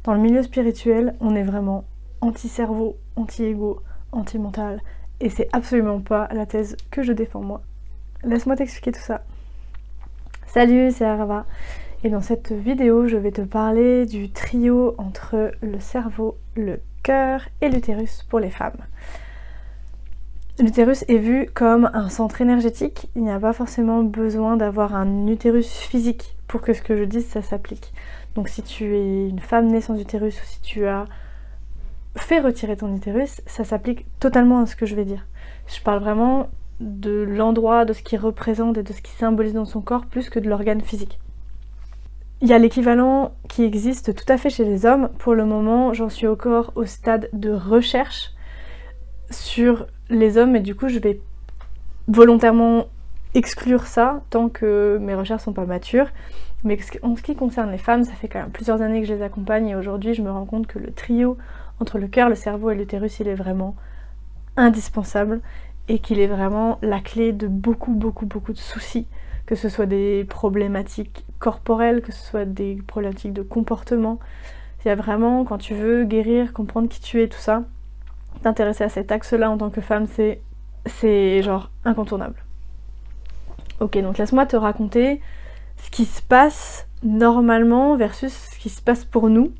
Dans le milieu spirituel, on est vraiment anti-cerveau, anti-ego, anti-mental, et c'est absolument pas la thèse que je défends moi. Laisse-moi t'expliquer tout ça. Salut, c'est Arava, et dans cette vidéo, je vais te parler du trio entre le cerveau, le cœur et l'utérus pour les femmes. L'utérus est vu comme un centre énergétique, il n'y a pas forcément besoin d'avoir un utérus physique pour que ce que je dise ça s'applique. Donc si tu es une femme née sans utérus ou si tu as fait retirer ton utérus, ça s'applique totalement à ce que je vais dire. Je parle vraiment de l'endroit, de ce qu'il représente et de ce qu'il symbolise dans son corps plus que de l'organe physique. Il y a l'équivalent qui existe tout à fait chez les hommes. Pour le moment, j'en suis encore au stade de recherche sur les hommes et du coup je vais volontairement exclure ça tant que mes recherches sont pas matures. Mais en ce qui concerne les femmes, ça fait quand même plusieurs années que je les accompagne et aujourd'hui je me rends compte que le trio entre le cœur, le cerveau et l'utérus, il est vraiment indispensable et qu'il est vraiment la clé de beaucoup de soucis, que ce soit des problématiques corporelles, que ce soit des problématiques de comportement. Il y a vraiment, quand tu veux guérir, comprendre qui tu es, tout ça, t'intéresser à cet axe-là en tant que femme, c'est genre incontournable. Ok, donc laisse-moi te raconter ce qui se passe normalement versus ce qui se passe pour nous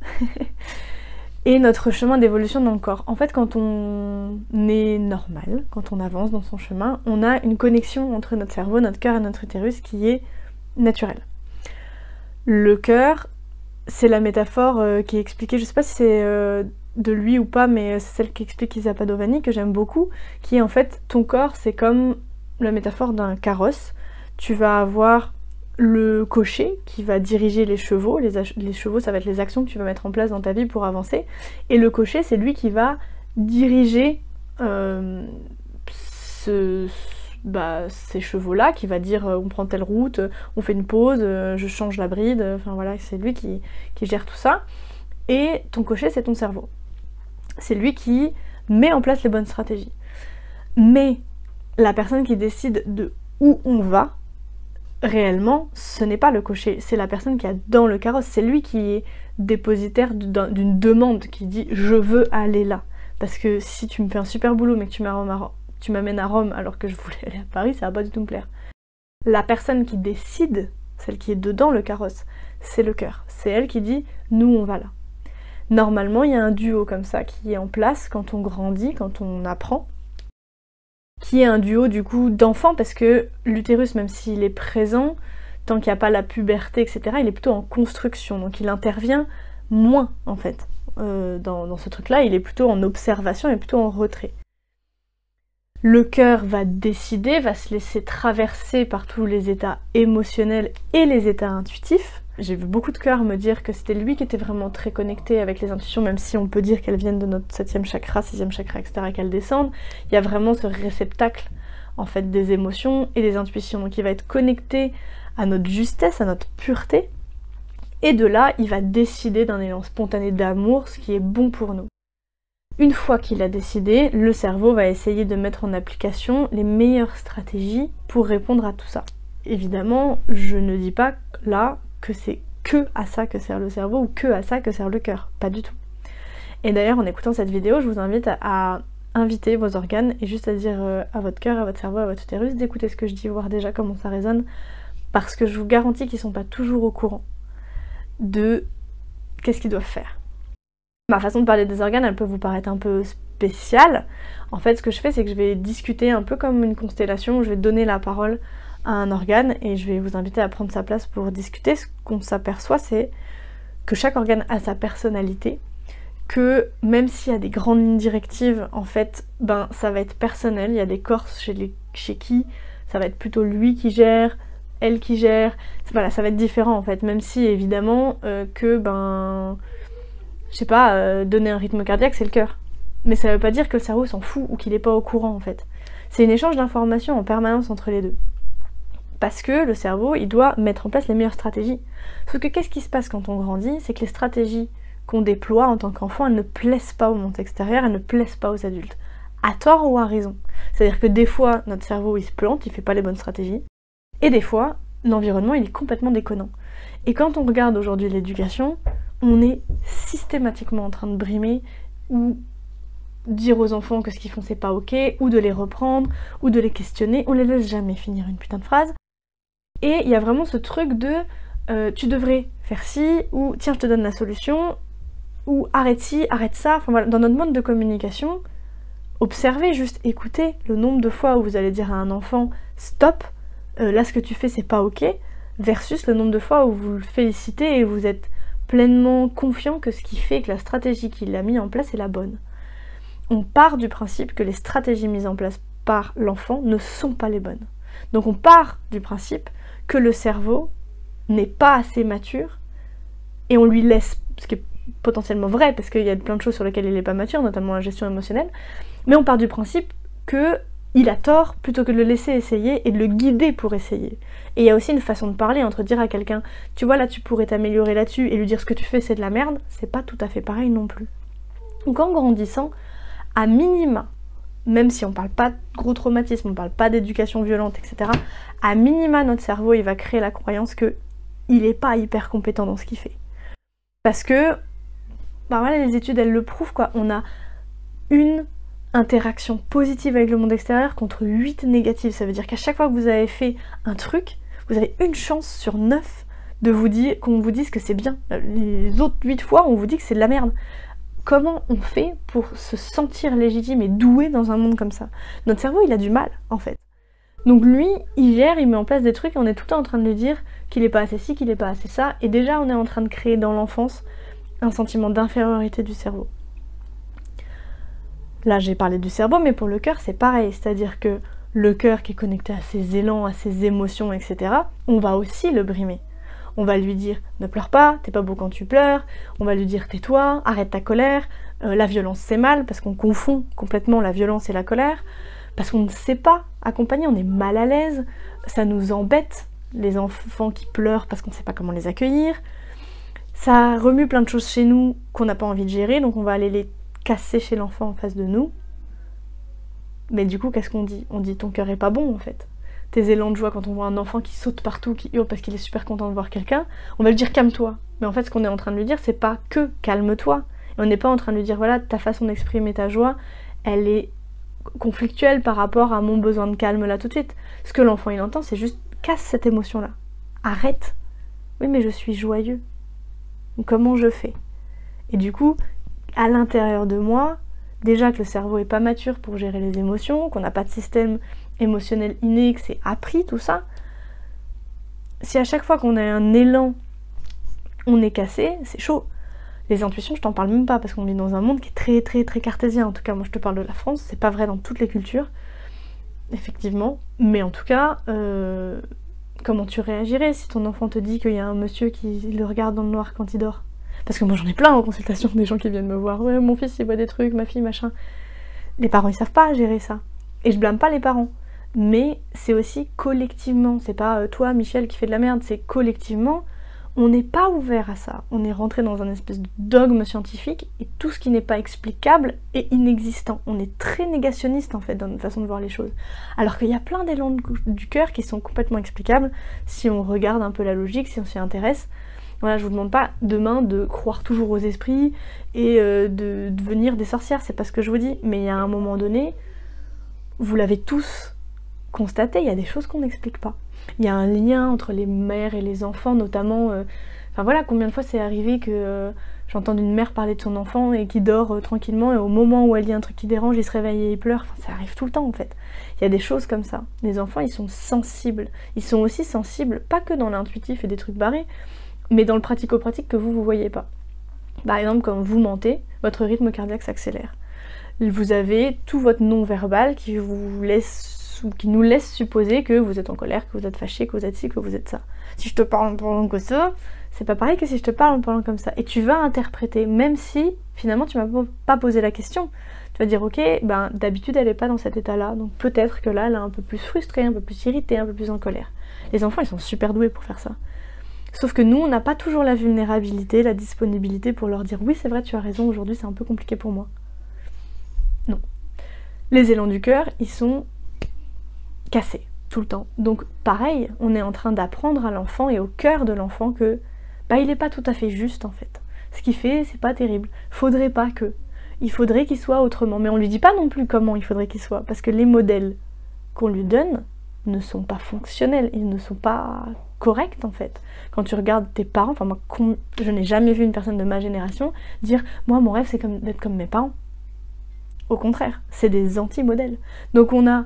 et notre chemin d'évolution dans le corps. En fait, quand on est normal, quand on avance dans son chemin, on a une connexion entre notre cerveau, notre cœur et notre utérus qui est naturelle. Le cœur, c'est la métaphore qui est expliquée, je sais pas si c'est de lui ou pas, mais c'est celle qui explique Isa Padovani, que j'aime beaucoup, qui est en fait, ton corps, c'est comme la métaphore d'un carrosse. Tu vas avoir le cocher qui va diriger les chevaux. Les chevaux, ça va être les actions que tu vas mettre en place dans ta vie pour avancer. Et le cocher, c'est lui qui va diriger ces chevaux-là, qui va dire on prend telle route, on fait une pause, je change la bride, enfin voilà, c'est lui qui gère tout ça. Et ton cocher, c'est ton cerveau. C'est lui qui met en place les bonnes stratégies. Mais la personne qui décide de où on va, réellement, ce n'est pas le cocher, c'est la personne qui est dans le carrosse, c'est lui qui est dépositaire d'une demande, qui dit « je veux aller là ». Parce que si tu me fais un super boulot mais que tu m'amènes à Rome alors que je voulais aller à Paris, ça va pas du tout me plaire. La personne qui décide, celle qui est dedans le carrosse, c'est le cœur. C'est elle qui dit « nous on va là ». Normalement, il y a un duo comme ça qui est en place quand on grandit, quand on apprend, qui est un duo du coup d'enfants, parce que l'utérus, même s'il est présent, tant qu'il n'y a pas la puberté, etc., il est plutôt en construction, donc il intervient moins en fait. Dans ce truc-là, il est plutôt en observation et plutôt en retrait. Le cœur va décider, va se laisser traverser par tous les états émotionnels et les états intuitifs. J'ai vu beaucoup de cœurs me dire que c'était lui qui était vraiment très connecté avec les intuitions, même si on peut dire qu'elles viennent de notre 7e chakra, 6e chakra, etc., et qu'elles descendent. Il y a vraiment ce réceptacle en fait des émotions et des intuitions. Donc il va être connecté à notre justesse, à notre pureté, et de là, il va décider d'un élan spontané d'amour, ce qui est bon pour nous. Une fois qu'il a décidé, le cerveau va essayer de mettre en application les meilleures stratégies pour répondre à tout ça. Évidemment, je ne dis pas là que c'est que à ça que sert le cerveau ou que à ça que sert le cœur, pas du tout. Et d'ailleurs, en écoutant cette vidéo, je vous invite à inviter vos organes et juste à dire à votre cœur, à votre cerveau, à votre utérus d'écouter ce que je dis, voir déjà comment ça résonne, parce que je vous garantis qu'ils sont pas toujours au courant de qu'est-ce qu'ils doivent faire. Ma façon de parler des organes, elle peut vous paraître un peu spéciale. En fait, ce que je fais, c'est que je vais discuter un peu comme une constellation, où je vais donner la parole à un organe et je vais vous inviter à prendre sa place pour discuter. Ce qu'on s'aperçoit, c'est que chaque organe a sa personnalité, que même s'il y a des grandes lignes directives, en fait, ça va être personnel. Il y a des corps chez qui ça va être plutôt lui qui gère, elle qui gère. Voilà, ça va être différent en fait, même si évidemment je sais pas, donner un rythme cardiaque, c'est le cœur. Mais ça veut pas dire que le cerveau s'en fout ou qu'il est pas au courant en fait. C'est un échange d'informations en permanence entre les deux. Parce que le cerveau, il doit mettre en place les meilleures stratégies. Sauf que qu'est-ce qui se passe quand on grandit? C'est que les stratégies qu'on déploie en tant qu'enfant, elles ne plaisent pas au monde extérieur, elles ne plaisent pas aux adultes. À tort ou à raison. C'est-à-dire que des fois, notre cerveau, il se plante, il fait pas les bonnes stratégies. Et des fois, l'environnement, il est complètement déconnant. Et quand on regarde aujourd'hui l'éducation, on est systématiquement en train de brimer ou dire aux enfants que ce qu'ils font c'est pas ok, ou de les reprendre, ou de les questionner, on les laisse jamais finir une putain de phrase. Et il y a vraiment ce truc de tu devrais faire ci, ou tiens je te donne la solution, ou arrête ci, arrête ça, enfin voilà, dans notre mode de communication, observez, juste écoutez le nombre de fois où vous allez dire à un enfant stop, là ce que tu fais c'est pas ok, versus le nombre de fois où vous le félicitez et vous êtes pleinement confiant que ce qu'il fait, que la stratégie qu'il a mis en place est la bonne. On part du principe que les stratégies mises en place par l'enfant ne sont pas les bonnes. Donc on part du principe que le cerveau n'est pas assez mature et on lui laisse, ce qui est potentiellement vrai parce qu'il y a plein de choses sur lesquelles il n'est pas mature, notamment la gestion émotionnelle, mais on part du principe qu'il a tort plutôt que de le laisser essayer et de le guider pour essayer. Et il y a aussi une façon de parler entre dire à quelqu'un tu vois là tu pourrais t'améliorer là-dessus et lui dire ce que tu fais c'est de la merde, c'est pas tout à fait pareil non plus. Donc en grandissant, à minima, même si on parle pas de gros traumatisme, on parle pas d'éducation violente, etc., à minima notre cerveau il va créer la croyance que il est pas hyper compétent dans ce qu'il fait. Parce que, bah voilà, les études elles le prouvent quoi, on a une interaction positive avec le monde extérieur contre 8 négatives. Ça veut dire qu'à chaque fois que vous avez fait un truc, vous avez une chance sur 9 de vous dire, qu'on vous dise que c'est bien. Les autres 8 fois, on vous dit que c'est de la merde. Comment on fait pour se sentir légitime et doué dans un monde comme ça? Notre cerveau, il a du mal, en fait. Donc lui, il gère, il met en place des trucs et on est tout le temps en train de lui dire qu'il est pas assez ci, qu'il est pas assez ça. Et déjà, on est en train de créer dans l'enfance un sentiment d'infériorité du cerveau. Là, j'ai parlé du cerveau, mais pour le cœur, c'est pareil. C'est-à-dire que le cœur qui est connecté à ses élans, à ses émotions, etc., on va aussi le brimer. On va lui dire « ne pleure pas, t'es pas beau quand tu pleures », on va lui dire « tais-toi, arrête ta colère », la violence c'est mal, parce qu'on confond complètement la violence et la colère, parce qu'on ne sait pas accompagner, on est mal à l'aise, ça nous embête, les enfants qui pleurent parce qu'on ne sait pas comment les accueillir, ça remue plein de choses chez nous qu'on n'a pas envie de gérer, donc on va aller les casser chez l'enfant en face de nous. Mais du coup, qu'est-ce qu'on dit? On dit ton cœur est pas bon en fait. Tes élans de joie quand on voit un enfant qui saute partout, qui hurle parce qu'il est super content de voir quelqu'un, on va lui dire calme-toi. Mais en fait, ce qu'on est en train de lui dire, c'est pas que calme-toi. Et on n'est pas en train de lui dire voilà, ta façon d'exprimer ta joie, elle est conflictuelle par rapport à mon besoin de calme là tout de suite. Ce que l'enfant il entend, c'est juste casse cette émotion-là. Arrête. Oui, mais je suis joyeux. Donc, comment je fais? Et du coup, à l'intérieur de moi, déjà que le cerveau est pas mature pour gérer les émotions, qu'on n'a pas de système émotionnel inné, que c'est appris tout ça, si à chaque fois qu'on a un élan, on est cassé, c'est chaud. Les intuitions, je t'en parle même pas parce qu'on vit dans un monde qui est très très très cartésien. En tout cas, moi je te parle de la France, c'est pas vrai dans toutes les cultures, effectivement. Mais en tout cas, comment tu réagirais si ton enfant te dit qu'il y a un monsieur qui le regarde dans le noir quand il dort? Parce que moi j'en ai plein en consultation, des gens qui viennent me voir, ouais mon fils il voit des trucs, ma fille machin. Les parents ils savent pas gérer ça. Et je blâme pas les parents. Mais c'est aussi collectivement, c'est pas toi Michel qui fait de la merde, c'est collectivement, on n'est pas ouvert à ça. On est rentré dans un espèce de dogme scientifique et tout ce qui n'est pas explicable est inexistant. On est très négationniste en fait dans notre façon de voir les choses. Alors qu'il y a plein d'éléments du cœur qui sont complètement explicables si on regarde un peu la logique, si on s'y intéresse. Voilà, je vous demande pas demain de croire toujours aux esprits et de devenir des sorcières, c'est pas ce que je vous dis, mais il y a un moment donné, vous l'avez tous constaté, il y a des choses qu'on n'explique pas. Il y a un lien entre les mères et les enfants, notamment, enfin voilà, combien de fois c'est arrivé que j'entends une mère parler de son enfant et qui dort tranquillement et au moment où elle dit un truc qui dérange, il se réveille et il pleure, enfin ça arrive tout le temps en fait. Il y a des choses comme ça. Les enfants, ils sont sensibles. Ils sont aussi sensibles, pas que dans l'intuitif et des trucs barrés, mais dans le pratico-pratique que vous voyez pas. Par exemple, quand vous mentez, votre rythme cardiaque s'accélère. Vous avez tout votre non-verbal qui vous laisse, ou qui nous laisse supposer que vous êtes en colère, que vous êtes fâché, que vous êtes ci, que vous êtes ça. Si je te parle en parlant comme ça, c'est pas pareil que si je te parle en parlant comme ça. Et tu vas interpréter, même si finalement tu m'as pas posé la question. Tu vas dire ok, ben d'habitude elle est pas dans cet état-là, donc peut-être que là elle est un peu plus frustrée, un peu plus irritée, un peu plus en colère. Les enfants ils sont super doués pour faire ça. Sauf que nous, on n'a pas toujours la vulnérabilité, la disponibilité pour leur dire « Oui, c'est vrai, tu as raison, aujourd'hui c'est un peu compliqué pour moi. » Non. Les élans du cœur, ils sont cassés, tout le temps. Donc pareil, on est en train d'apprendre à l'enfant et au cœur de l'enfant que bah, il n'est pas tout à fait juste en fait. ce qu'il fait, c'est pas terrible. Faudrait pas que. Il faudrait qu'il soit autrement. Mais on lui dit pas non plus comment il faudrait qu'il soit, parce que les modèles qu'on lui donne ne sont pas fonctionnels, ils ne sont pas corrects en fait. Quand tu regardes tes parents, enfin moi, je n'ai jamais vu une personne de ma génération dire « moi mon rêve c'est d'être comme mes parents ». Au contraire, c'est des anti-modèles. Donc on a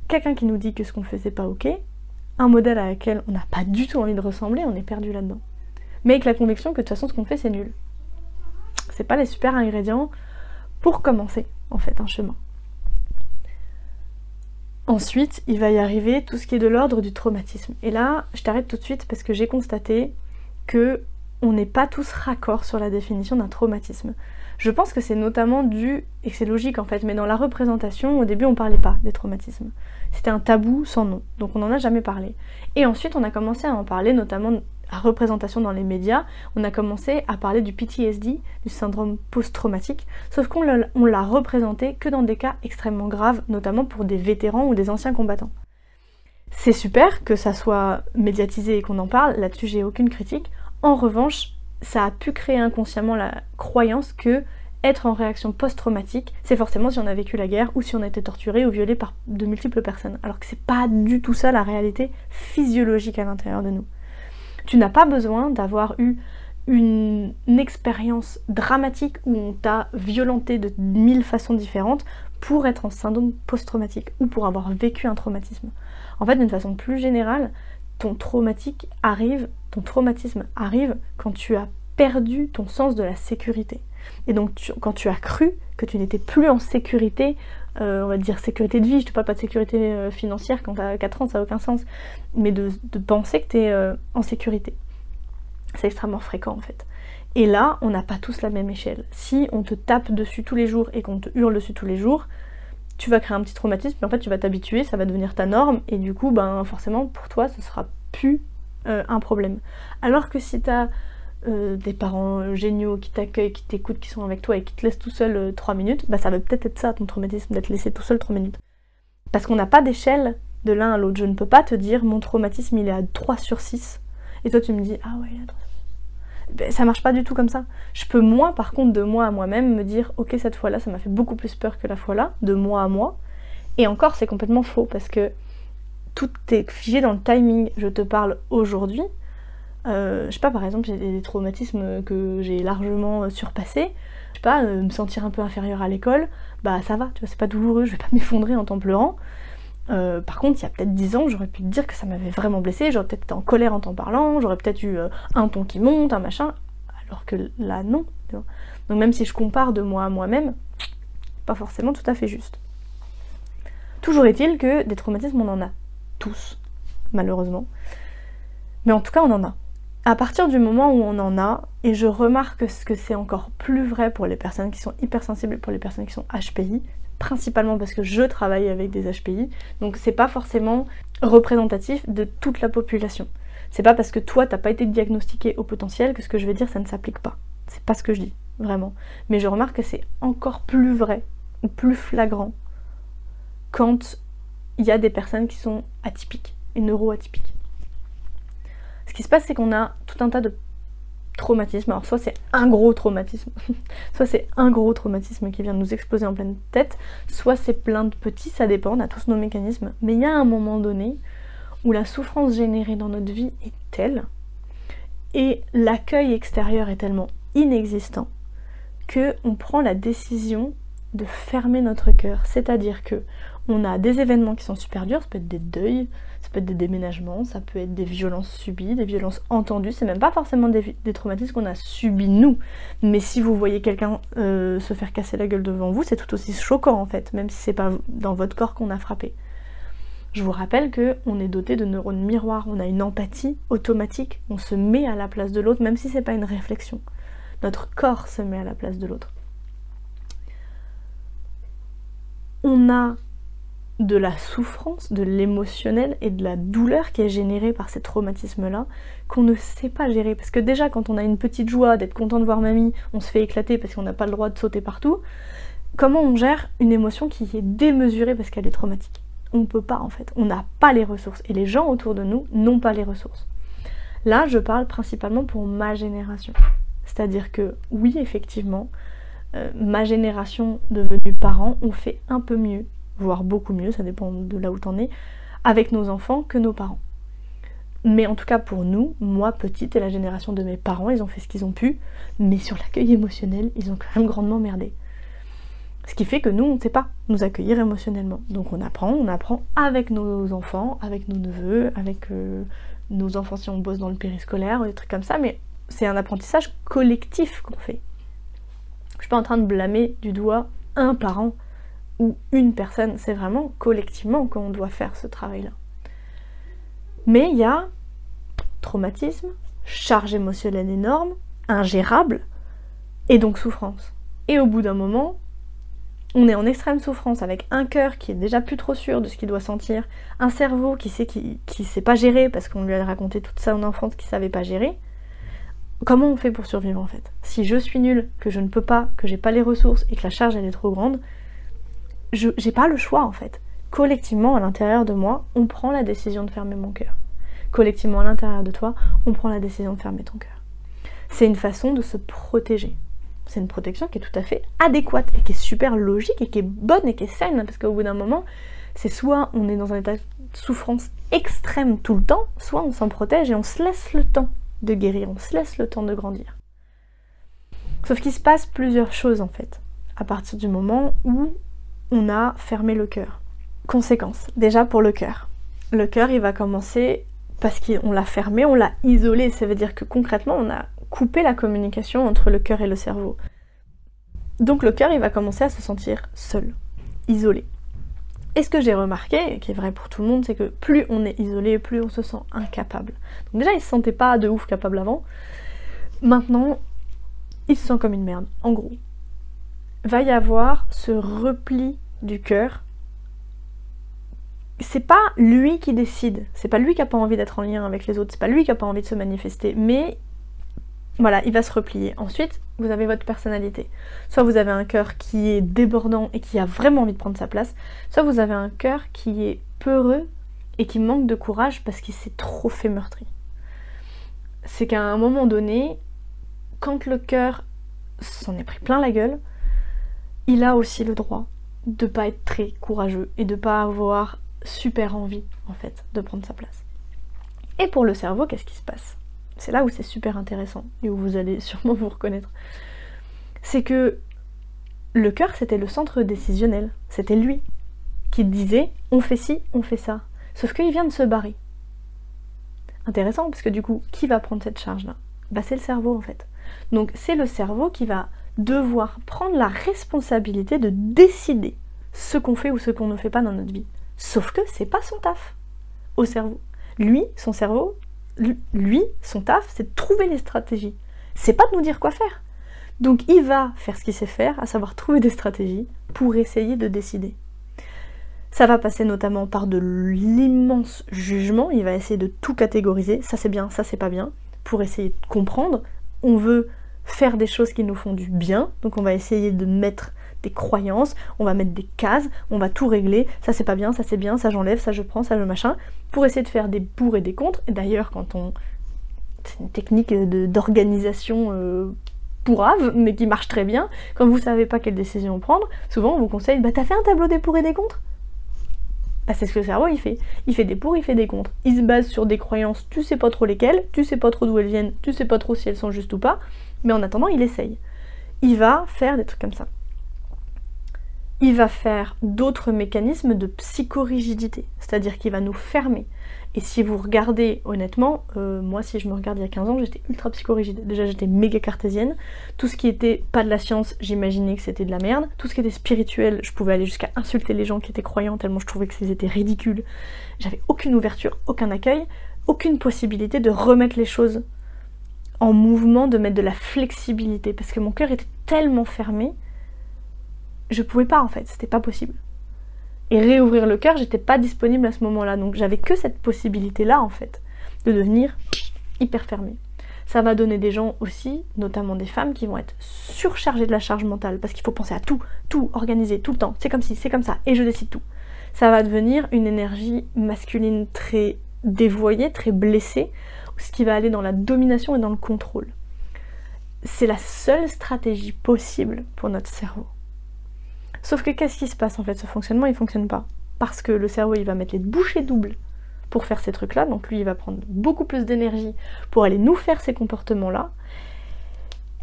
quelqu'un qui nous dit que ce qu'on fait c'est pas ok, un modèle à laquelle on n'a pas du tout envie de ressembler, on est perdu là-dedans. Mais avec la conviction que de toute façon ce qu'on fait c'est nul. C'est pas les super ingrédients pour commencer en fait un chemin. Ensuite, il va y arriver tout ce qui est de l'ordre du traumatisme. Et là, je t'arrête tout de suite parce que j'ai constaté que on n'est pas tous raccords sur la définition d'un traumatisme. Je pense que c'est notamment dû, et c'est logique en fait, mais dans la représentation, au début on parlait pas des traumatismes. C'était un tabou sans nom, donc on n'en a jamais parlé. Et ensuite on a commencé à en parler, notamment à représentation dans les médias, on a commencé à parler du PTSD, du syndrome post-traumatique, sauf qu'on l'a représenté que dans des cas extrêmement graves, notamment pour des vétérans ou des anciens combattants. C'est super que ça soit médiatisé et qu'on en parle, là-dessus j'ai aucune critique. En revanche, ça a pu créer inconsciemment la croyance que être en réaction post-traumatique, c'est forcément si on a vécu la guerre ou si on a été torturé ou violé par de multiples personnes. Alors que c'est pas du tout ça la réalité physiologique à l'intérieur de nous. Tu n'as pas besoin d'avoir eu une expérience dramatique où on t'a violenté de 1000 façons différentes pour être en syndrome post-traumatique ou pour avoir vécu un traumatisme. En fait, d'une façon plus générale, ton traumatisme arrive quand tu as perdu ton sens de la sécurité. Et donc quand tu as cru que tu n'étais plus en sécurité, on va dire sécurité de vie, je te parle pas de sécurité financière quand tu as 4 ans, ça n'a aucun sens, mais de penser que tu es en sécurité. C'est extrêmement fréquent en fait. Et là, on n'a pas tous la même échelle. Si on te tape dessus tous les jours et qu'on te hurle dessus tous les jours, tu vas créer un petit traumatisme, puis en fait tu vas t'habituer, ça va devenir ta norme, et du coup, ben forcément, pour toi, ce sera plus un problème. Alors que si tu as des parents géniaux qui t'accueillent, qui t'écoutent, qui sont avec toi et qui te laissent tout seul 3 minutes, bah ça va peut-être être ça ton traumatisme, d'être laissé tout seul 3 minutes. Parce qu'on n'a pas d'échelle de l'un à l'autre. Je ne peux pas te dire mon traumatisme il est à 3 sur 6 et toi tu me dis ah ouais il est à 3. Ben, ça marche pas du tout comme ça. Je peux moi par contre de moi à moi-même me dire ok cette fois là ça m'a fait beaucoup plus peur que la fois là, de moi à moi. Et encore c'est complètement faux parce que tout est figé dans le timing. Je te parle aujourd'hui. Je sais pas, par exemple, j'ai des traumatismes que j'ai largement surpassés. Je sais pas, me sentir un peu inférieure à l'école, bah ça va, tu vois, c'est pas douloureux, je vais pas m'effondrer en t'en pleurant. Par contre, il y a peut-être 10 ans, j'aurais pu te dire que ça m'avait vraiment blessée, j'aurais peut-être été en colère en t'en parlant, j'aurais peut-être eu un ton qui monte, un machin, alors que là, non. Tu vois. Donc même si je compare de moi à moi-même, pas forcément tout à fait juste. Toujours est-il que des traumatismes, on en a tous, malheureusement. Mais en tout cas, on en a. À partir du moment où on en a, et je remarque que c'est encore plus vrai pour les personnes qui sont hypersensibles et pour les personnes qui sont HPI, principalement parce que je travaille avec des HPI, donc c'est pas forcément représentatif de toute la population. C'est pas parce que toi t'as pas été diagnostiqué au potentiel que ce que je vais dire ça ne s'applique pas. C'est pas ce que je dis, vraiment. Mais je remarque que c'est encore plus vrai, ou plus flagrant, quand il y a des personnes qui sont atypiques, et neuroatypiques. Ce qui se passe, c'est qu'on a tout un tas de traumatismes. Alors soit c'est un gros traumatisme, soit c'est un gros traumatisme qui vient de nous exploser en pleine tête, soit c'est plein de petits, ça dépend, on a tous nos mécanismes. Mais il y a un moment donné où la souffrance générée dans notre vie est telle, et l'accueil extérieur est tellement inexistant, qu'on prend la décision de fermer notre cœur. C'est-à-dire que on a des événements qui sont super durs, ça peut être des deuils, ça peut être des déménagements, ça peut être des violences subies, des violences entendues, c'est même pas forcément des traumatismes qu'on a subis nous, mais si vous voyez quelqu'un se faire casser la gueule devant vous, c'est tout aussi choquant en fait, même si c'est pas dans votre corps qu'on a frappé. Je vous rappelle qu'on est doté de neurones miroirs, on a une empathie automatique, on se met à la place de l'autre, même si c'est pas une réflexion. Notre corps se met à la place de l'autre. On a de la souffrance, de l'émotionnel et de la douleur qui est générée par ces traumatismes-là, qu'on ne sait pas gérer. Parce que déjà, quand on a une petite joie d'être content de voir mamie, on se fait éclater parce qu'on n'a pas le droit de sauter partout. Comment on gère une émotion qui est démesurée parce qu'elle est traumatique? On ne peut pas en fait, on n'a pas les ressources. Et les gens autour de nous n'ont pas les ressources. Là, je parle principalement pour ma génération. C'est-à-dire que oui, effectivement, ma génération devenue parents, on fait un peu mieux, voire beaucoup mieux, ça dépend de là où t'en es, avec nos enfants que nos parents. Mais en tout cas pour nous, moi petite et la génération de mes parents, ils ont fait ce qu'ils ont pu, mais sur l'accueil émotionnel, ils ont quand même grandement merdé. Ce qui fait que nous, on ne sait pas nous accueillir émotionnellement. Donc on apprend avec nos enfants, avec nos neveux, avec nos enfants si on bosse dans le périscolaire, des trucs comme ça, mais c'est un apprentissage collectif qu'on fait. Je suis pas en train de blâmer du doigt un parent ou une personne, c'est vraiment collectivement qu'on doit faire ce travail-là. Mais il y a traumatisme, charge émotionnelle énorme, ingérable, et donc souffrance. Et au bout d'un moment, on est en extrême souffrance avec un cœur qui est déjà plus trop sûr de ce qu'il doit sentir, un cerveau qui sait pas gérer parce qu'on lui a raconté toute ça en enfance qu'il savait pas gérer. Comment on fait pour survivre en fait? Si je suis nulle, que je ne peux pas, que j'ai pas les ressources et que la charge elle est trop grande, j'ai pas le choix en fait. Collectivement, à l'intérieur de moi, on prend la décision de fermer mon cœur. Collectivement, à l'intérieur de toi, on prend la décision de fermer ton cœur. C'est une façon de se protéger. C'est une protection qui est tout à fait adéquate et qui est super logique et qui est bonne et qui est saine, parce qu'au bout d'un moment, c'est soit on est dans un état de souffrance extrême tout le temps, soit on s'en protège et on se laisse le temps de guérir, on se laisse le temps de grandir. Sauf qu'il se passe plusieurs choses en fait, à partir du moment où on a fermé le cœur. Conséquences, déjà pour le cœur. Le cœur, il va commencer, parce qu'on l'a fermé, on l'a isolé, ça veut dire que concrètement, on a coupé la communication entre le cœur et le cerveau. Donc le cœur, il va commencer à se sentir seul, isolé. Et ce que j'ai remarqué, et qui est vrai pour tout le monde, c'est que plus on est isolé, plus on se sent incapable. Donc déjà, il se sentait pas de ouf capable avant. Maintenant, il se sent comme une merde. En gros, va y avoir ce repli du cœur. C'est pas lui qui décide, c'est pas lui qui a pas envie d'être en lien avec les autres, c'est pas lui qui a pas envie de se manifester, mais voilà, il va se replier. Ensuite, vous avez votre personnalité. Soit vous avez un cœur qui est débordant et qui a vraiment envie de prendre sa place, soit vous avez un cœur qui est peureux et qui manque de courage parce qu'il s'est trop fait meurtrir. C'est qu'à un moment donné, quand le cœur s'en est pris plein la gueule, il a aussi le droit de pas être très courageux et de pas avoir super envie en fait de prendre sa place. Et pour le cerveau, qu'est-ce qui se passe? C'est là où c'est super intéressant et où vous allez sûrement vous reconnaître. C'est que le cœur, c'était le centre décisionnel. C'était lui qui disait on fait ci, on fait ça. Sauf qu'il vient de se barrer. Intéressant parce que du coup, qui va prendre cette charge-là? Bah c'est le cerveau en fait. Donc c'est le cerveau qui va devoir prendre la responsabilité de décider ce qu'on fait ou ce qu'on ne fait pas dans notre vie. Sauf que c'est pas son taf au cerveau. Lui, son cerveau, son taf, c'est de trouver les stratégies. C'est pas de nous dire quoi faire. Donc il va faire ce qu'il sait faire, à savoir trouver des stratégies pour essayer de décider. Ça va passer notamment par de l'immense jugement, il va essayer de tout catégoriser, ça c'est bien, ça c'est pas bien, pour essayer de comprendre. On veut faire des choses qui nous font du bien, donc on va essayer de mettre des croyances, on va mettre des cases, on va tout régler, ça c'est pas bien, ça c'est bien, ça j'enlève, ça je prends, ça je machin, pour essayer de faire des pour et des contre. Et d'ailleurs c'est une technique d'organisation pourrave, mais qui marche très bien. Quand vous savez pas quelle décision prendre, souvent on vous conseille, bah t'as fait un tableau des pour et des contre? Bah c'est ce que le cerveau il fait des pour, il fait des contre. Il se base sur des croyances, tu sais pas trop lesquelles, tu sais pas trop d'où elles viennent, tu sais pas trop si elles sont justes ou pas, mais en attendant il essaye. Il va faire des trucs comme ça. Il va faire d'autres mécanismes de psychorigidité, c'est-à-dire qu'il va nous fermer. Et si vous regardez honnêtement, moi si je me regarde il y a 15 ans, j'étais ultra psychorigide. Déjà j'étais méga cartésienne, tout ce qui était pas de la science, j'imaginais que c'était de la merde. Tout ce qui était spirituel, je pouvais aller jusqu'à insulter les gens qui étaient croyants tellement je trouvais que ils étaient ridicules. J'avais aucune ouverture, aucun accueil, aucune possibilité de remettre les choses en mouvement, de mettre de la flexibilité, parce que mon cœur était tellement fermé, je pouvais pas en fait, c'était pas possible. Et réouvrir le cœur, j'étais pas disponible à ce moment-là, donc j'avais que cette possibilité-là en fait, de devenir hyper fermée. Ça va donner des gens aussi, notamment des femmes, qui vont être surchargées de la charge mentale, parce qu'il faut penser à tout organiser, tout le temps, c'est comme ci, c'est comme ça, et je décide tout. Ça va devenir une énergie masculine très dévoyée, très blessée, ce qui va aller dans la domination et dans le contrôle. c'est la seule stratégie possible pour notre cerveau. Sauf que qu'est-ce qui se passe en fait? Ce fonctionnement il fonctionne pas. Parce que le cerveau il va mettre les bouchées doubles pour faire ces trucs-là, donc lui il va prendre beaucoup plus d'énergie pour aller nous faire ces comportements-là.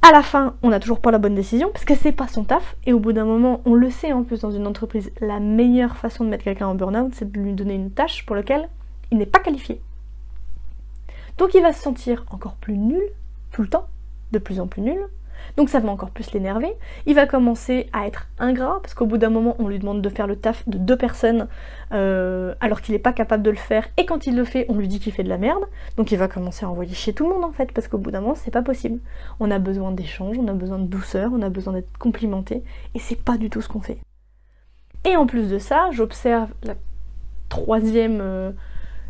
À la fin, on n'a toujours pas la bonne décision parce que c'est pas son taf, et au bout d'un moment, on le sait en plus dans une entreprise, la meilleure façon de mettre quelqu'un en burn-out, c'est de lui donner une tâche pour laquelle il n'est pas qualifié. Donc il va se sentir encore plus nul, tout le temps, de plus en plus nul, donc ça va encore plus l'énerver, il va commencer à être ingrat, parce qu'au bout d'un moment on lui demande de faire le taf de 2 personnes alors qu'il n'est pas capable de le faire, et quand il le fait on lui dit qu'il fait de la merde, donc il va commencer à envoyer chier tout le monde en fait, parce qu'au bout d'un moment c'est pas possible. On a besoin d'échanges, on a besoin de douceur, on a besoin d'être complimenté, et c'est pas du tout ce qu'on fait. Et en plus de ça, j'observe la 3e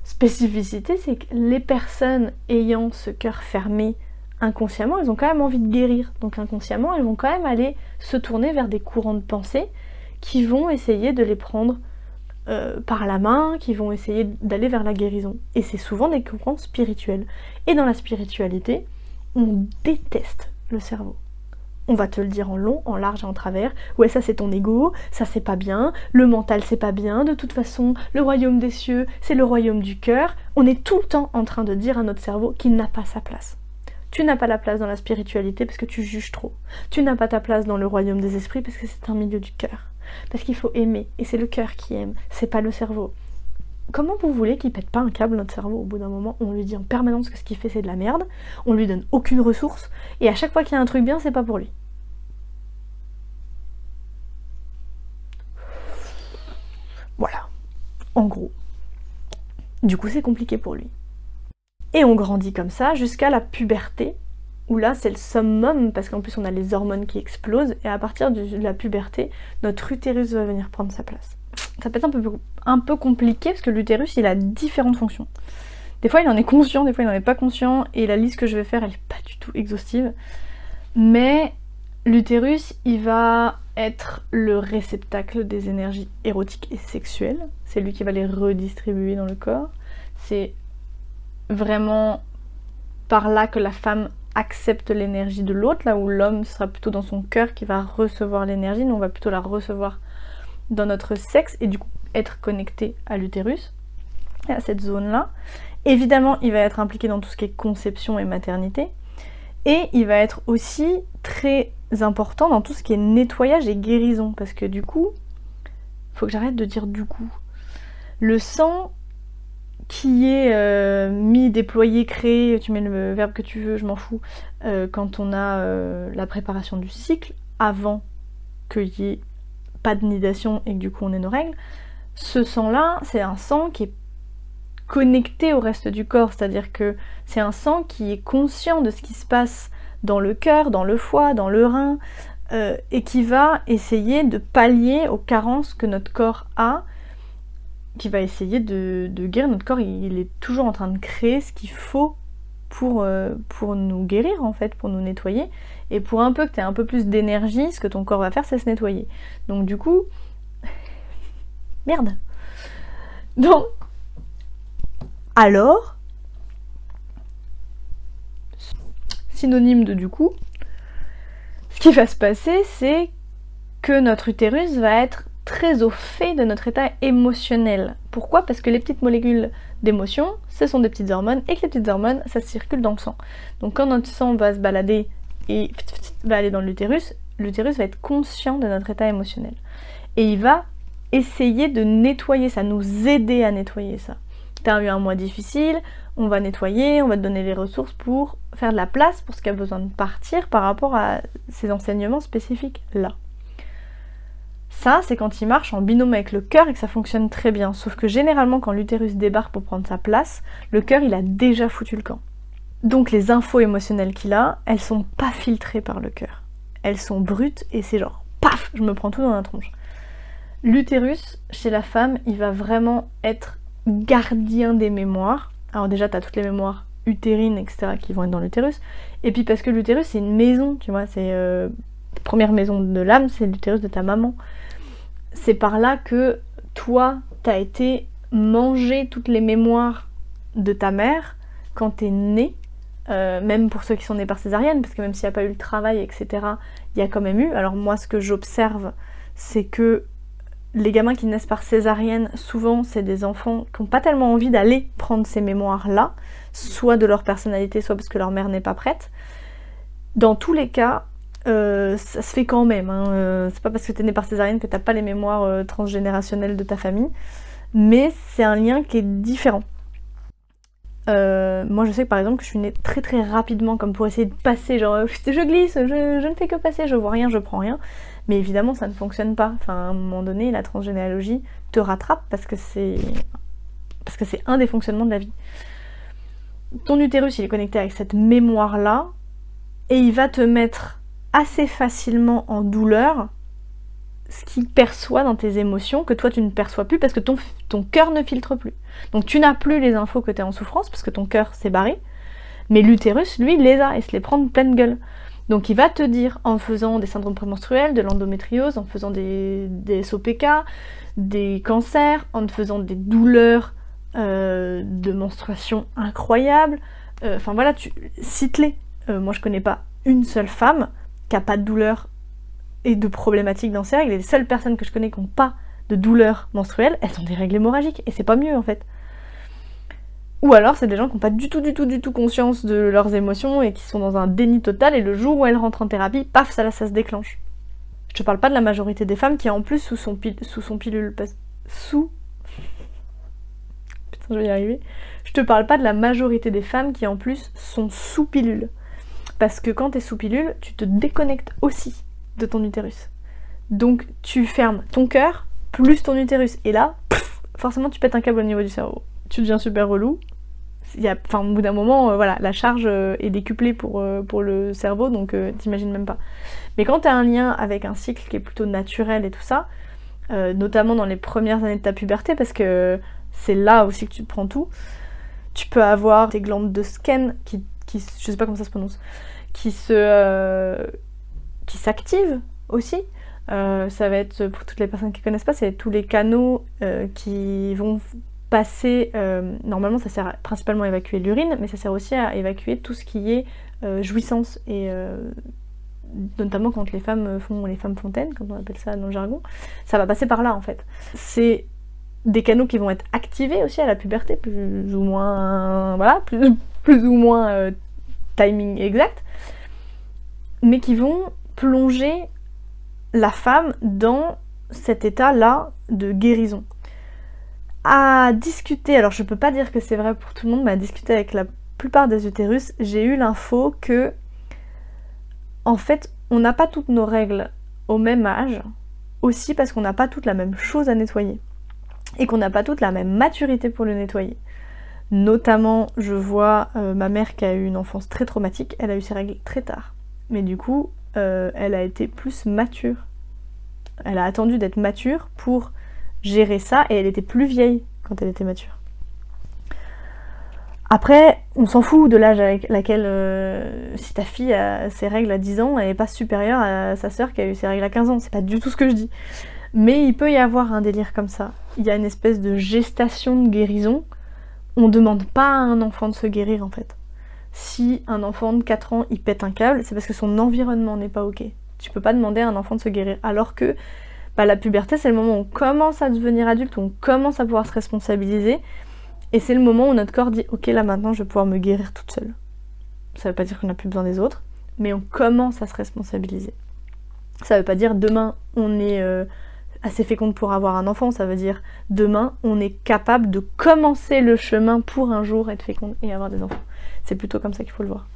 spécificité, c'est que les personnes ayant ce cœur fermé inconsciemment, elles ont quand même envie de guérir. Donc inconsciemment, elles vont quand même aller se tourner vers des courants de pensée qui vont essayer de les prendre par la main, qui vont essayer d'aller vers la guérison. Et c'est souvent des courants spirituels. Et dans la spiritualité, on déteste le cerveau. On va te le dire en long, en large et en travers. Ouais, ça c'est ton ego, ça c'est pas bien, le mental c'est pas bien, de toute façon, le royaume des cieux, c'est le royaume du cœur. On est tout le temps en train de dire à notre cerveau qu'il n'a pas sa place. Tu n'as pas la place dans la spiritualité parce que tu juges trop. Tu n'as pas ta place dans le royaume des esprits parce que c'est un milieu du cœur. Parce qu'il faut aimer, et c'est le cœur qui aime, c'est pas le cerveau. Comment vous voulez qu'il pète pas un câble notre cerveau au bout d'un moment? On lui dit en permanence que ce qu'il fait c'est de la merde, on lui donne aucune ressource, et à chaque fois qu'il y a un truc bien, c'est pas pour lui. Voilà, en gros. Du coup c'est compliqué pour lui. Et on grandit comme ça jusqu'à la puberté, où là c'est le summum, parce qu'en plus on a les hormones qui explosent, et à partir de la puberté, notre utérus va venir prendre sa place. Ça peut être un peu compliqué, parce que l'utérus il a différentes fonctions. Des fois il en est conscient, des fois il n'en est pas conscient, et la liste que je vais faire elle est pas du tout exhaustive. Mais l'utérus il va être le réceptacle des énergies érotiques et sexuelles, c'est lui qui va les redistribuer dans le corps, c'est vraiment par là que la femme accepte l'énergie de l'autre, là où l'homme sera plutôt dans son cœur qui va recevoir l'énergie, nous on va plutôt la recevoir dans notre sexe et du coup être connecté à l'utérus, à cette zone-là. Évidemment, il va être impliqué dans tout ce qui est conception et maternité, et il va être aussi très important dans tout ce qui est nettoyage et guérison, parce que du coup, faut que j'arrête de dire du coup, le sang qui est mis, déployé, créé, tu mets le verbe que tu veux, je m'en fous, quand on a la préparation du cycle, avant qu'il n'y ait pas de nidation et que du coup on ait nos règles, ce sang-là, c'est un sang qui est connecté au reste du corps, c'est-à-dire que c'est un sang qui est conscient de ce qui se passe dans le cœur, dans le foie, dans le rein, et qui va essayer de pallier aux carences que notre corps a, qui va essayer de guérir notre corps. Il est toujours en train de créer ce qu'il faut pour nous guérir en fait, pour nous nettoyer, et pour un peu que tu aies un peu plus d'énergie, ce que ton corps va faire c'est se nettoyer. Donc du coup, merde. Donc, alors, synonyme de du coup, ce qui va se passer c'est que notre utérus va être très au fait de notre état émotionnel. Pourquoi? Parce que les petites molécules d'émotion, ce sont des petites hormones, et que les petites hormones, ça circule dans le sang. Donc quand notre sang va se balader et va aller dans l'utérus va être conscient de notre état émotionnel. Et il va essayer de nettoyer ça, nous aider à nettoyer ça. T'as eu un mois difficile, on va nettoyer, on va te donner les ressources pour faire de la place pour ce qui a besoin de partir par rapport à ces enseignements spécifiques là. Ça, c'est quand il marche en binôme avec le cœur et que ça fonctionne très bien. Sauf que généralement, quand l'utérus débarque pour prendre sa place, le cœur, il a déjà foutu le camp. Donc les infos émotionnelles qu'il a, elles sont pas filtrées par le cœur. Elles sont brutes et c'est genre, paf, je me prends tout dans la tronche. L'utérus, chez la femme, il va vraiment être gardien des mémoires. Alors déjà, t'as toutes les mémoires utérines, etc. qui vont être dans l'utérus. Et puis parce que l'utérus, c'est une maison, tu vois, c'est... première maison de l'âme, c'est l'utérus de ta maman. C'est par là que toi, t'as été manger toutes les mémoires de ta mère quand t'es né, même pour ceux qui sont nés par césarienne, parce que même s'il n'y a pas eu le travail, etc., il y a quand même eu. Alors moi, ce que j'observe, c'est que les gamins qui naissent par césarienne, souvent, c'est des enfants qui n'ont pas tellement envie d'aller prendre ces mémoires-là, soit de leur personnalité, soit parce que leur mère n'est pas prête. Dans tous les cas, ça se fait quand même. Hein. C'est pas parce que tu es né par césarienne que tu n'as pas les mémoires transgénérationnelles de ta famille, mais c'est un lien qui est différent. Moi je sais que par exemple que je suis née très très rapidement comme pour essayer de passer, genre je glisse, je ne fais que passer, je vois rien, je prends rien. Mais évidemment ça ne fonctionne pas. Enfin à un moment donné la transgénéalogie te rattrape parce que c'est un des fonctionnements de la vie. Ton utérus il est connecté avec cette mémoire là et il va te mettre assez facilement en douleur ce qu'il perçoit dans tes émotions que toi tu ne perçois plus parce que ton cœur ne filtre plus. Donc tu n'as plus les infos que tu es en souffrance parce que ton cœur s'est barré, mais l'utérus, lui, il les a et se les prend de pleine gueule. Donc il va te dire, en faisant des syndromes prémenstruels, de l'endométriose, en faisant des SOPK, des cancers, en te faisant des douleurs de menstruation incroyables, enfin voilà, cite-les. Moi je connais pas une seule femme qui a pas de douleur et de problématiques dans ses règles, et les seules personnes que je connais qui n'ont pas de douleurs menstruelles, elles ont des règles hémorragiques, et c'est pas mieux en fait. Ou alors c'est des gens qui n'ont pas du tout conscience de leurs émotions et qui sont dans un déni total, et le jour où elles rentrent en thérapie, paf, ça se déclenche. Je te parle pas de la majorité des femmes qui est en plus sous son pilule... Putain, je vais y arriver. Je te parle pas de la majorité des femmes qui en plus sont sous pilule. Parce que quand t'es sous pilule, tu te déconnectes aussi de ton utérus. Donc tu fermes ton cœur plus ton utérus. Et là, forcément tu pètes un câble au niveau du cerveau. Tu deviens super relou. Au bout d'un moment, voilà, la charge est décuplée pour le cerveau, donc t'imagines même pas. Mais quand t'as un lien avec un cycle qui est plutôt naturel et tout ça, notamment dans les premières années de ta puberté, parce que c'est là aussi que tu prends tout, tu peux avoir des glandes de Skene qui je sais pas comment ça se prononce, qui s'activent aussi. Ça va être, pour toutes les personnes qui connaissent pas, c'est tous les canaux qui vont passer, normalement ça sert principalement à évacuer l'urine, mais ça sert aussi à évacuer tout ce qui est jouissance, et notamment quand les femmes font les femmes fontaines, comme on appelle ça dans le jargon, ça va passer par là en fait. C'est des canaux qui vont être activés aussi à la puberté, plus ou moins, voilà, plus ou moins timing exact, mais qui vont plonger la femme dans cet état-là de guérison. À discuter, alors je peux pas dire que c'est vrai pour tout le monde, mais à discuter avec la plupart des utérus, j'ai eu l'info que, en fait, on n'a pas toutes nos règles au même âge, aussi parce qu'on n'a pas toutes la même chose à nettoyer, et qu'on n'a pas toutes la même maturité pour le nettoyer. Notamment, je vois ma mère qui a eu une enfance très traumatique, elle a eu ses règles très tard, mais du coup, elle a été plus mature. Elle a attendu d'être mature pour gérer ça, et elle était plus vieille quand elle était mature. Après, on s'en fout de l'âge avec laquelle, si ta fille a ses règles à 10 ans, elle n'est pas supérieure à sa sœur qui a eu ses règles à 15 ans, c'est pas du tout ce que je dis. Mais il peut y avoir un délire comme ça. Il y a une espèce de gestation de guérison. On demande pas à un enfant de se guérir en fait. Si un enfant de 4 ans il pète un câble, c'est parce que son environnement n'est pas ok. Tu peux pas demander à un enfant de se guérir, alors que la puberté c'est le moment où on commence à devenir adulte, où on commence à pouvoir se responsabiliser, et c'est le moment où notre corps dit ok, là maintenant je vais pouvoir me guérir toute seule. Ça veut pas dire qu'on n'a plus besoin des autres, mais on commence à se responsabiliser. Ça veut pas dire demain on est assez féconde pour avoir un enfant, ça veut dire demain on est capable de commencer le chemin pour un jour être féconde et avoir des enfants. C'est plutôt comme ça qu'il faut le voir.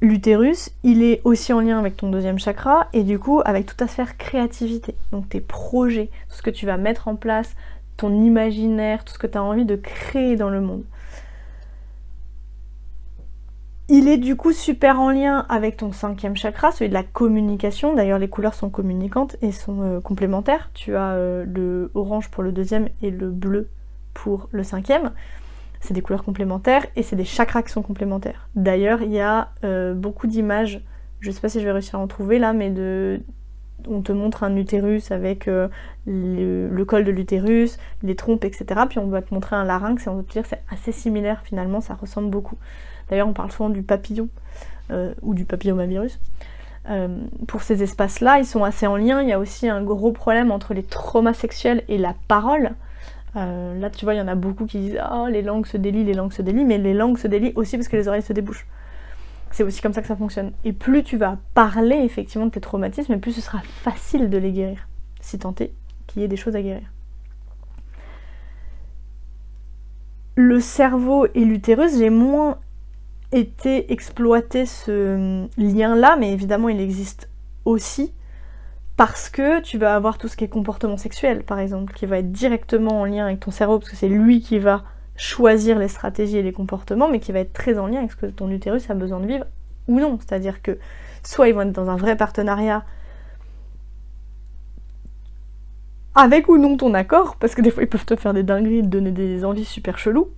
L'utérus, il est aussi en lien avec ton deuxième chakra, et du coup avec toute ta sphère créativité, donc tes projets, tout ce que tu vas mettre en place, ton imaginaire, tout ce que tu as envie de créer dans le monde. Il est du coup super en lien avec ton cinquième chakra, celui de la communication. D'ailleurs les couleurs sont communicantes et sont complémentaires. Tu as le orange pour le deuxième et le bleu pour le cinquième. C'est des couleurs complémentaires et c'est des chakras qui sont complémentaires. D'ailleurs il y a beaucoup d'images, je sais pas si je vais réussir à en trouver là, mais on te montre un utérus avec le col de l'utérus, les trompes, etc. Puis on va te montrer un larynx et on va te dire que c'est assez similaire finalement, ça ressemble beaucoup. D'ailleurs on parle souvent du papillon ou du papillomavirus. Pour ces espaces-là, ils sont assez en lien. Il y a aussi un gros problème entre les traumas sexuels et la parole. Là, tu vois, il y en a beaucoup qui disent « Ah, les langues se délient, les langues se délient », mais les langues se délient aussi parce que les oreilles se débouchent. C'est aussi comme ça que ça fonctionne. Et plus tu vas parler effectivement de tes traumatismes, et plus ce sera facile de les guérir, si tant est qu'il y ait des choses à guérir. Le cerveau et l'utérus, j'ai moins été exploité ce lien-là, mais évidemment il existe aussi, parce que tu vas avoir tout ce qui est comportement sexuel, par exemple, qui va être directement en lien avec ton cerveau, parce que c'est lui qui va choisir les stratégies et les comportements, mais qui va être très en lien avec ce que ton utérus a besoin de vivre, ou non. C'est-à-dire que soit ils vont être dans un vrai partenariat, avec ou non ton accord, parce que des fois ils peuvent te faire des dingueries et te donner des envies super cheloues,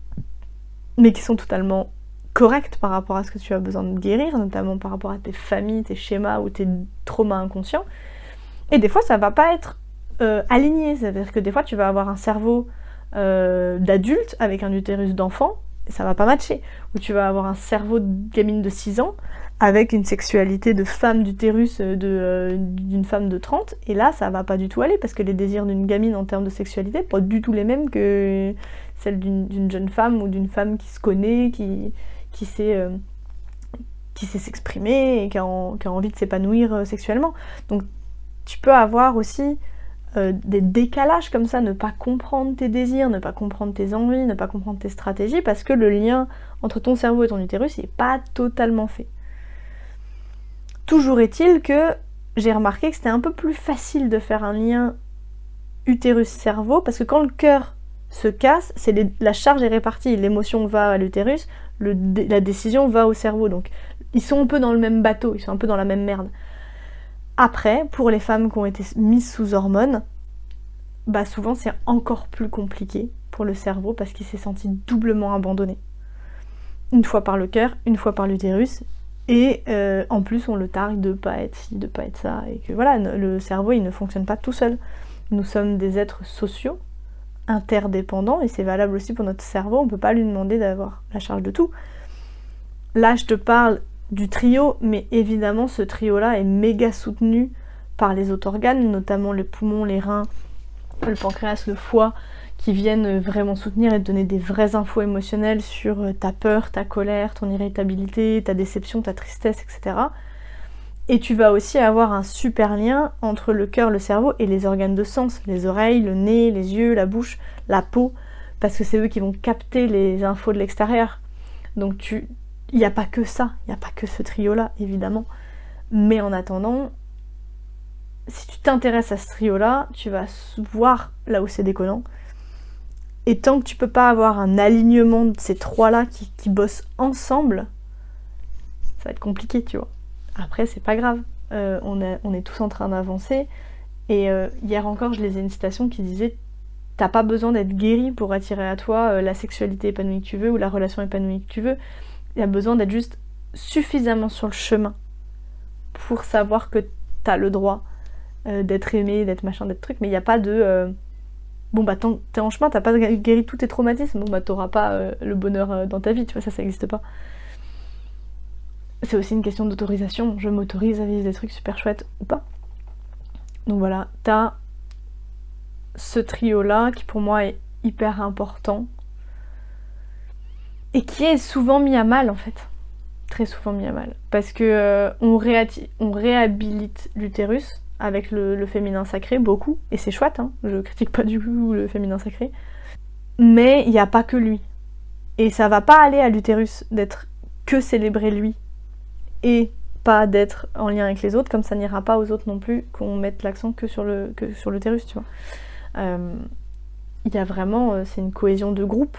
mais qui sont totalement correctes par rapport à ce que tu as besoin de guérir, notamment par rapport à tes familles, tes schémas ou tes traumas inconscients. Et des fois ça va pas être aligné, c'est-à-dire que des fois tu vas avoir un cerveau d'adulte avec un utérus d'enfant, et ça va pas matcher. Ou tu vas avoir un cerveau de gamine de 6 ans avec une sexualité de femme d'utérus d'une femme de 30, et là ça va pas du tout aller, parce que les désirs d'une gamine en termes de sexualité, pas du tout les mêmes que celle d'une jeune femme ou d'une femme qui se connaît, qui sait s'exprimer et qui a envie de s'épanouir sexuellement. Donc tu peux avoir aussi des décalages comme ça, ne pas comprendre tes désirs, ne pas comprendre tes envies, ne pas comprendre tes stratégies, parce que le lien entre ton cerveau et ton utérus n'est pas totalement fait. Toujours est-il que j'ai remarqué que c'était un peu plus facile de faire un lien utérus-cerveau, parce que quand le cœur se casse, la charge est répartie, l'émotion va à l'utérus, la décision va au cerveau, donc ils sont un peu dans le même bateau, ils sont un peu dans la même merde. Après, pour les femmes qui ont été mises sous hormones, bah souvent c'est encore plus compliqué pour le cerveau parce qu'il s'est senti doublement abandonné. Une fois par le cœur, une fois par l'utérus, et en plus on le targue de pas être ci, de pas être ça, et que voilà, le cerveau il ne fonctionne pas tout seul. Nous sommes des êtres sociaux, interdépendants, et c'est valable aussi pour notre cerveau, on peut pas lui demander d'avoir la charge de tout. Là je te parle du trio, mais évidemment ce trio-là est méga soutenu par les autres organes, notamment les poumons, les reins, le pancréas, le foie, qui viennent vraiment soutenir et te donner des vraies infos émotionnelles sur ta peur, ta colère, ton irritabilité, ta déception, ta tristesse, etc. Et tu vas aussi avoir un super lien entre le cœur, le cerveau et les organes de sens, les oreilles, le nez, les yeux, la bouche, la peau, parce que c'est eux qui vont capter les infos de l'extérieur. Donc il n'y a pas que ça, il n'y a pas que ce trio-là, évidemment. Mais en attendant, si tu t'intéresses à ce trio-là, tu vas voir là où c'est déconnant. Et tant que tu peux pas avoir un alignement de ces trois-là qui bossent ensemble, ça va être compliqué, tu vois. Après, c'est pas grave. On est tous en train d'avancer. Et hier encore, je lisais une citation qui disait « T'as pas besoin d'être guéri pour attirer à toi la sexualité épanouie que tu veux ou la relation épanouie que tu veux. Il y a besoin d'être juste suffisamment sur le chemin pour savoir que t'as le droit d'être aimé, d'être machin, d'être truc, mais il n'y a pas de bon bah tant que t'es en chemin, t'as pas guéri tous tes traumatismes, bon bah t'auras pas le bonheur dans ta vie, tu vois, ça n'existe pas. C'est aussi une question d'autorisation, je m'autorise à vivre des trucs super chouettes ou pas. Donc voilà, t'as ce trio-là qui pour moi est hyper important et qui est souvent mis à mal en fait. Très souvent mis à mal. Parce que on réhabilite l'utérus avec le féminin sacré, beaucoup, et c'est chouette, hein, je critique pas du tout le féminin sacré, mais il n'y a pas que lui. Et ça va pas aller à l'utérus d'être que célébrer lui, et pas d'être en lien avec les autres, comme ça n'ira pas aux autres non plus qu'on mette l'accent que sur l'utérus, tu vois. Il y a vraiment, c'est une cohésion de groupe.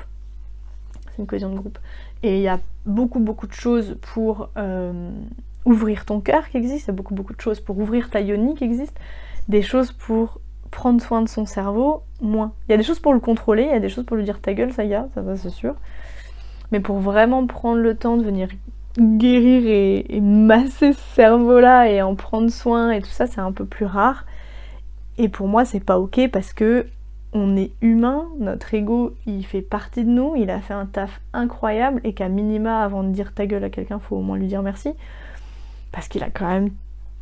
C'est une cohésion de groupe. Et il y a beaucoup de choses pour ouvrir ton cœur qui existent, il y a beaucoup de choses pour ouvrir ta yoni qui existent, des choses pour prendre soin de son cerveau, moins. Il y a des choses pour le contrôler, il y a des choses pour lui dire ta gueule, ça y a, ça va c'est sûr. Mais pour vraiment prendre le temps de venir guérir et masser ce cerveau-là et en prendre soin et tout ça, c'est un peu plus rare. Et pour moi, c'est pas ok parce que on est humain, notre ego il fait partie de nous, il a fait un taf incroyable et qu'à minima avant de dire ta gueule à quelqu'un faut au moins lui dire merci parce qu'il a quand même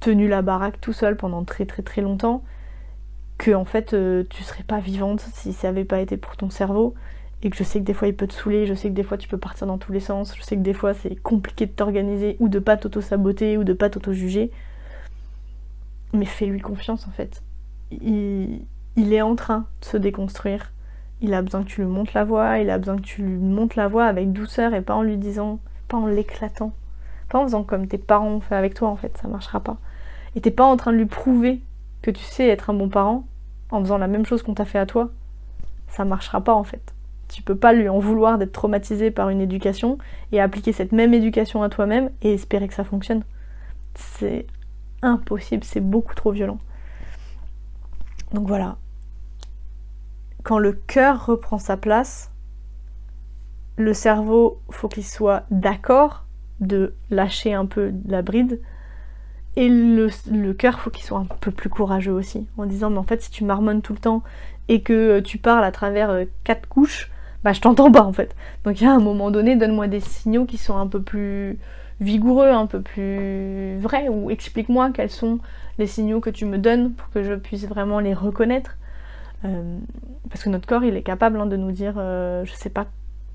tenu la baraque tout seul pendant très très très longtemps, que en fait tu serais pas vivante si ça avait pas été pour ton cerveau, et que je sais que des fois il peut te saouler, je sais que des fois tu peux partir dans tous les sens, je sais que des fois c'est compliqué de t'organiser ou de pas t'auto-saboter ou de pas t'auto-juger, mais fais-lui confiance en fait. Il est en train de se déconstruire. Il a besoin que tu lui montes la voix, il a besoin que tu lui montes la voix avec douceur et pas en lui disant, pas en l'éclatant, pas en faisant comme tes parents ont fait avec toi en fait, ça marchera pas. Et t'es pas en train de lui prouver que tu sais être un bon parent en faisant la même chose qu'on t'a fait à toi, ça marchera pas en fait. Tu peux pas lui en vouloir d'être traumatisé par une éducation et appliquer cette même éducation à toi-même et espérer que ça fonctionne. C'est impossible, c'est beaucoup trop violent. Donc voilà. Quand le cœur reprend sa place, le cerveau, faut qu'il soit d'accord de lâcher un peu la bride, et le cœur, faut qu'il soit un peu plus courageux aussi, en disant mais en fait si tu marmonnes tout le temps et que tu parles à travers 4 couches, bah je t'entends pas en fait. Donc il y a un moment donné, donne-moi des signaux qui sont un peu plus vigoureux, un peu plus vrais, ou explique-moi quels sont les signaux que tu me donnes pour que je puisse vraiment les reconnaître. Parce que notre corps il est capable de nous dire, je sais pas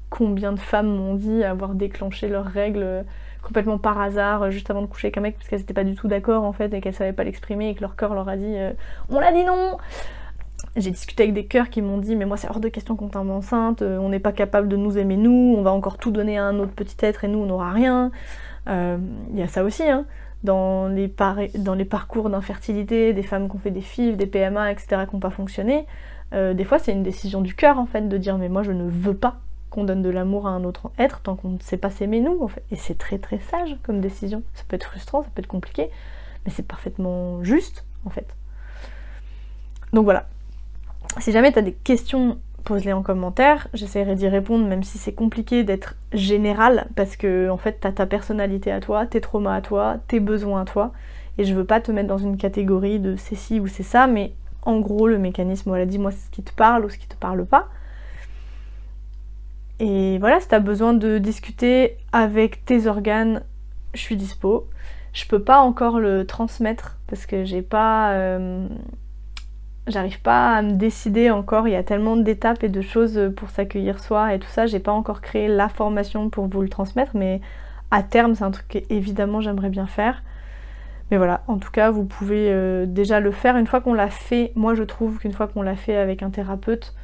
combien de femmes m'ont dit avoir déclenché leurs règles complètement par hasard juste avant de coucher avec un mec parce qu'elles étaient pas du tout d'accord en fait et qu'elles savaient pas l'exprimer et que leur corps leur a dit on l'a dit non. J'ai discuté avec des cœurs qui m'ont dit mais moi c'est hors de question qu'on tombe enceinte, on n'est pas capable de nous aimer nous, on va encore tout donner à un autre petit être et nous on n'aura rien. Y a ça aussi hein. Dans les parcours d'infertilité, des femmes qui ont fait des FIV, des PMA, etc., qui n'ont pas fonctionné, des fois c'est une décision du cœur en fait de dire mais moi je ne veux pas qu'on donne de l'amour à un autre être tant qu'on ne sait pas s'aimer nous en fait. Et c'est très très sage comme décision. Ça peut être frustrant, ça peut être compliqué, mais c'est parfaitement juste en fait. Donc voilà. Si jamais tu as des questions, pose-les en commentaire, j'essaierai d'y répondre même si c'est compliqué d'être général parce que en fait t'as ta personnalité à toi, tes traumas à toi, tes besoins à toi, et je veux pas te mettre dans une catégorie de c'est ci ou c'est ça, mais en gros le mécanisme, voilà, dis-moi ce qui te parle ou ce qui te parle pas. Et voilà, si t'as besoin de discuter avec tes organes, je suis dispo. Je peux pas encore le transmettre parce que j'ai pas... j'arrive pas à me décider encore, il y a tellement d'étapes et de choses pour s'accueillir soi et tout ça, j'ai pas encore créé la formation pour vous le transmettre, mais à terme c'est un truc que évidemment j'aimerais bien faire. Mais voilà, en tout cas vous pouvez déjà le faire une fois qu'on l'a fait. Moi je trouve qu'une fois qu'on l'a fait avec un thérapeute,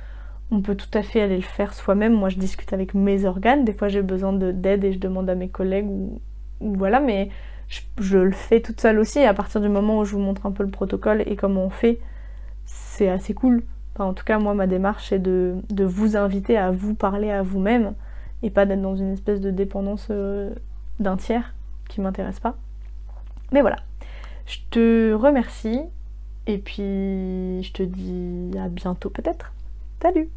on peut tout à fait aller le faire soi-même. Moi je discute avec mes organes, des fois j'ai besoin d'aide et je demande à mes collègues ou voilà, mais je le fais toute seule aussi, et à partir du moment où je vous montre un peu le protocole et comment on fait, c'est assez cool. Enfin, en tout cas moi ma démarche c'est de vous inviter à vous parler à vous-même et pas d'être dans une espèce de dépendance d'un tiers qui m'intéresse pas. Mais voilà, je te remercie et puis je te dis à bientôt peut-être. Salut!